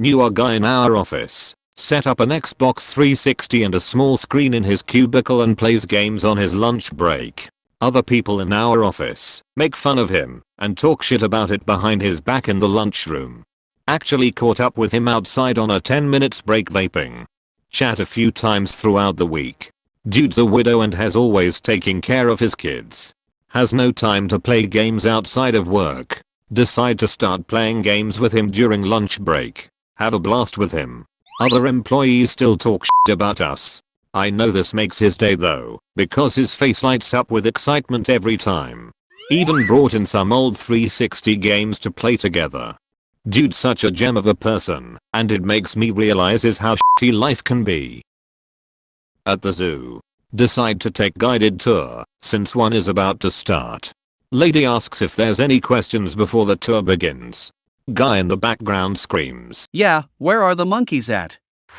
Knew a guy in our office. Set up an Xbox 360 and a small screen in his cubicle and plays games on his lunch break. Other people in our office make fun of him and talk shit about it behind his back in the lunchroom. Actually caught up with him outside on a 10 minutes break vaping. Chat a few times throughout the week. Dude's a widow and has always taken care of his kids. Has no time to play games outside of work. Decide to start playing games with him during lunch break. Have a blast with him. Other employees still talk shit about us. I know this makes his day though, because his face lights up with excitement every time. Even brought in some old 360 games to play together. Dude's such a gem of a person, and it makes me realize is how shitty life can be. At the zoo. Decide to take guided tour, since one is about to start. Lady asks if there's any questions before the tour begins. Guy in the background screams, "Yeah, where are the monkeys at?"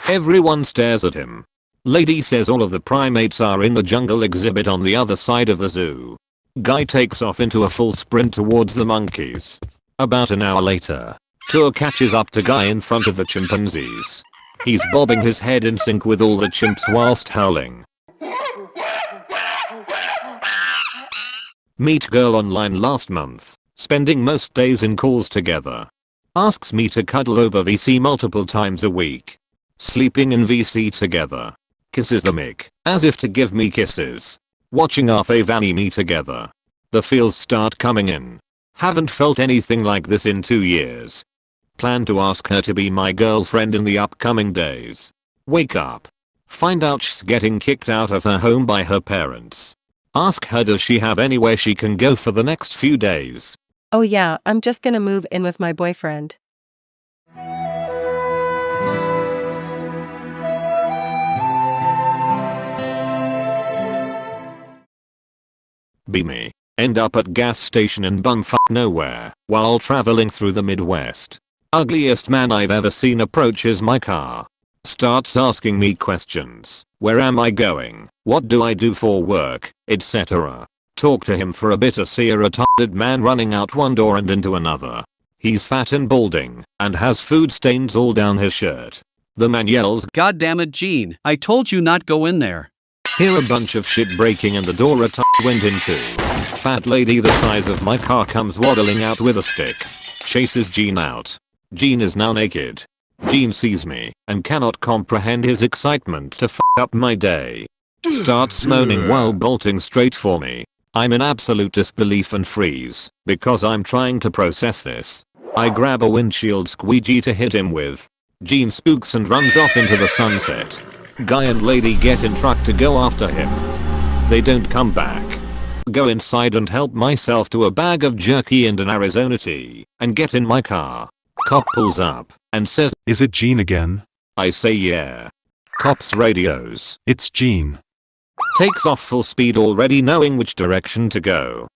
Everyone stares at him. Lady says all of the primates are in the jungle exhibit on the other side of the zoo. Guy takes off into a full sprint towards the monkeys. About an hour later, tour catches up to Guy in front of the chimpanzees. He's bobbing his head in sync with all the chimps whilst howling. Meet girl online last month, spending most days in calls together. Asks me to cuddle over VC multiple times a week. Sleeping in VC together. Kisses the mic, as if to give me kisses. Watching our fave anime together. The feels start coming in. Haven't felt anything like this in 2 years. Plan to ask her to be my girlfriend in the upcoming days. Wake up. Find out she's getting kicked out of her home by her parents. Ask her does she have anywhere she can go for the next few days. Oh yeah, I'm just gonna move in with my boyfriend. Be me. End up at gas station in bumfuck nowhere while traveling through the Midwest. Ugliest man I've ever seen approaches my car. Starts asking me questions. Where am I going? What do I do for work? Etc. Talk to him for a bit to see a retarded man running out one door and into another. He's fat and balding and has food stains all down his shirt. The man yells, "God damn it, Gene, I told you not go in there." Hear a bunch of shit breaking and the door went into. Fat lady the size of my car comes waddling out with a stick. Chases Gene out. Gene is now naked. Gene sees me and cannot comprehend his excitement to f up my day. Starts moaning while bolting straight for me. I'm in absolute disbelief and freeze because I'm trying to process this. I grab a windshield squeegee to hit him with. Gene spooks and runs off into the sunset. Guy and lady get in truck to go after him. They don't come back. Go inside and help myself to a bag of jerky and an Arizona tea and get in my car. Cop pulls up and says, "Is it Gene again?" I say yeah. Cops radios. "It's Gene." Takes off full speed already knowing which direction to go.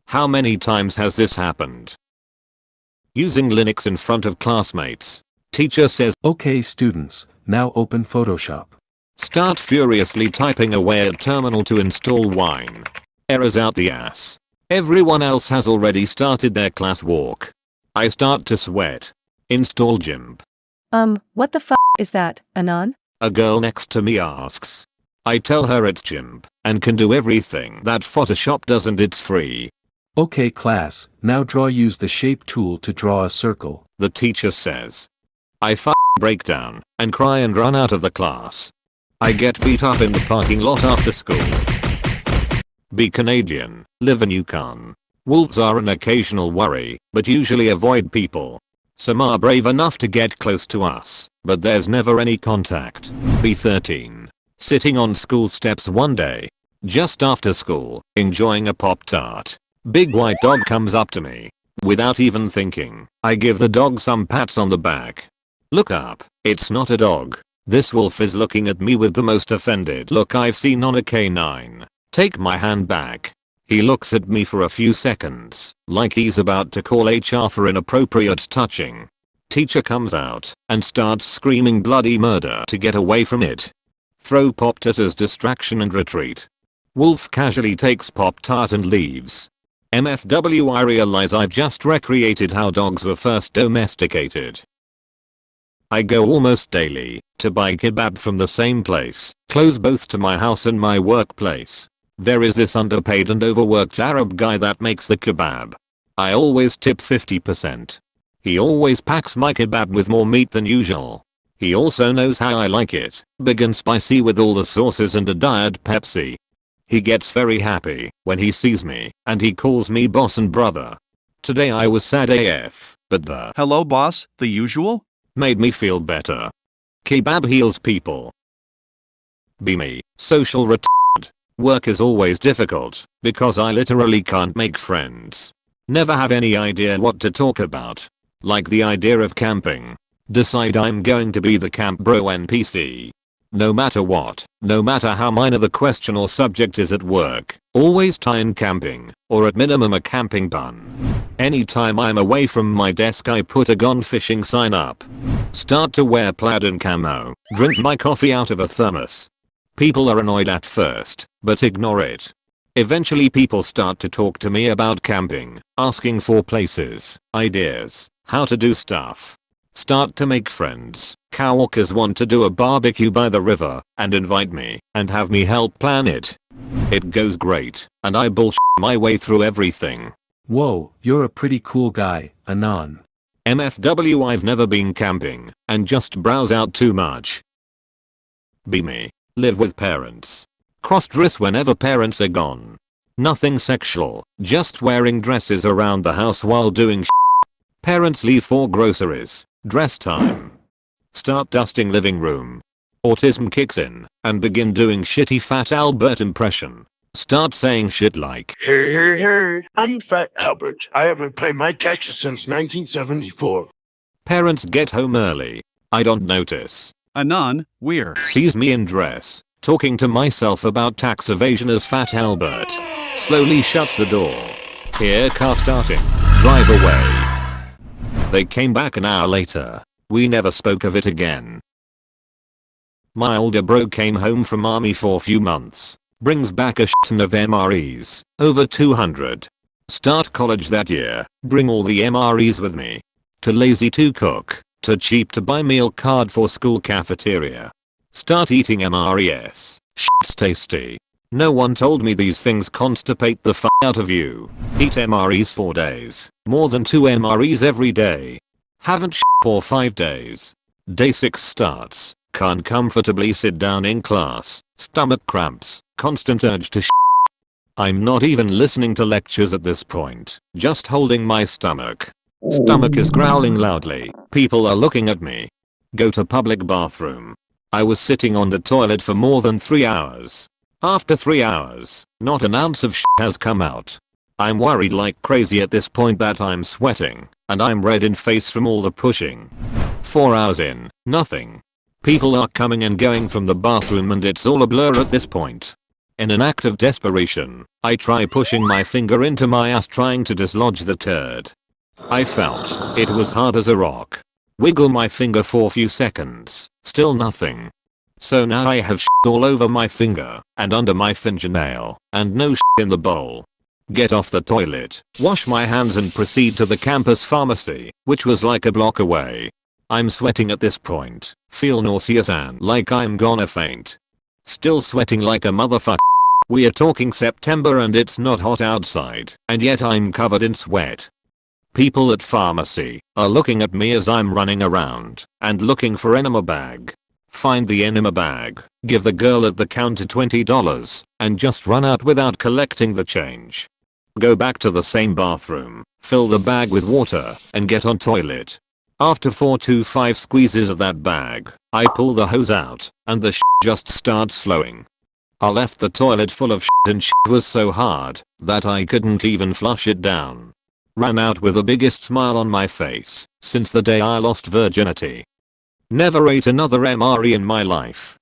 How many times has this happened? Using Linux in front of classmates. Teacher says, "Okay students, now open Photoshop." Start furiously typing away at terminal to install wine. Errors out the ass. Everyone else has already started their class walk. I start to sweat. Install GIMP. What the is that, Anon? A girl next to me asks. I tell her it's GIMP and can do everything that Photoshop doesn't, it's free. "Okay class, now use the shape tool to draw a circle." The teacher says. I break down and cry and run out of the class. I get beat up in the parking lot after school. Be Canadian, live in Yukon. Wolves are an occasional worry, but usually avoid people. Some are brave enough to get close to us, but there's never any contact. Be 13. Sitting on school steps one day. Just after school, enjoying a Pop-Tart. Big white dog comes up to me. Without even thinking, I give the dog some pats on the back. Look up, it's not a dog. This wolf is looking at me with the most offended look I've seen on a canine. Take my hand back. He looks at me for a few seconds, like he's about to call HR for inappropriate touching. Teacher comes out and starts screaming bloody murder to get away from it. Throw Pop-Tart as distraction and retreat. Wolf casually takes Pop-Tart and leaves. MFW, I realize I've just recreated how dogs were first domesticated. I go almost daily to buy kebab from the same place, close both to my house and my workplace. There is this underpaid and overworked Arab guy that makes the kebab. I always tip 50%. He always packs my kebab with more meat than usual. He also knows how I like it, big and spicy with all the sauces and a diet Pepsi. He gets very happy when he sees me, and he calls me boss and brother. Today I was sad AF, but the Hello boss, the usual? made me feel better. Kebab heals people. Be me, social retard. Work is always difficult, because I literally can't make friends. Never have any idea what to talk about. Like the idea of camping. Decide I'm going to be the camp bro NPC. No matter what, no matter how minor the question or subject is at work, always tie in camping, or at minimum a camping bun. Anytime I'm away from my desk I put a gone fishing sign up. Start to wear plaid and camo, drink my coffee out of a thermos. People are annoyed at first, but ignore it. Eventually people start to talk to me about camping, asking for places, ideas, how to do stuff. Start to make friends. Coworkers want to do a barbecue by the river and invite me and have me help plan it. It goes great, and I bullshit my way through everything. Whoa, you're a pretty cool guy, Anon. MFW I've never been camping and just browse out too much. Be me. Live with parents. Cross-dress whenever parents are gone. Nothing sexual, just wearing dresses around the house while doing shit. Parents leave for groceries. Dress time. Start dusting living room. Autism kicks in and begin doing shitty Fat Albert impression. Start saying shit like, Hey, I'm Fat Albert. I haven't paid my taxes since 1974. parents get home early. I don't notice. Anon, we're. Sees me in dress, talking to myself about tax evasion as Fat Albert. Slowly shuts the door. Here car starting. Drive away. They came back an hour later. We never spoke of it again. My older bro came home from army for a few months. Brings back a shitton of MREs. Over 200. Start college that year. Bring all the MREs with me. Too lazy to cook. Too cheap to buy meal card for school cafeteria. Start eating MREs. Shit's tasty. No one told me these things constipate the f*** out of you. Eat MREs 4 days. More than 2 MREs every day. Haven't shit for 5 days. Day 6 starts. Can't comfortably sit down in class. Stomach cramps. Constant urge to shit. I'm not even listening to lectures at this point. Just holding my stomach. Stomach is growling loudly. People are looking at me. Go to public bathroom. I was sitting on the toilet for more than 3 hours. After 3 hours, not an ounce of shit has come out. I'm worried like crazy at this point that I'm sweating, and I'm red in face from all the pushing. 4 hours in, nothing. People are coming and going from the bathroom and it's all a blur at this point. In an act of desperation, I try pushing my finger into my ass trying to dislodge the turd. I felt it was hard as a rock. Wiggle my finger for a few seconds, still nothing. So now I have shit all over my finger and under my fingernail and no shit in the bowl. Get off the toilet, wash my hands and proceed to the campus pharmacy, which was like a block away. I'm sweating at this point, feel nauseous and like I'm gonna faint. Still sweating like a motherfucker. We are talking September and it's not hot outside, and yet I'm covered in sweat. People at pharmacy are looking at me as I'm running around and looking for enema bag. Find the enema bag, give the girl at the counter $20 and just run out without collecting the change. Go back to the same bathroom, fill the bag with water and get on toilet. After 4 to 5 squeezes of that bag, I pull the hose out and the shit just starts flowing. I left the toilet full of shit and shit was so hard that I couldn't even flush it down. Ran out with the biggest smile on my face since the day I lost virginity. Never ate another MRE in my life.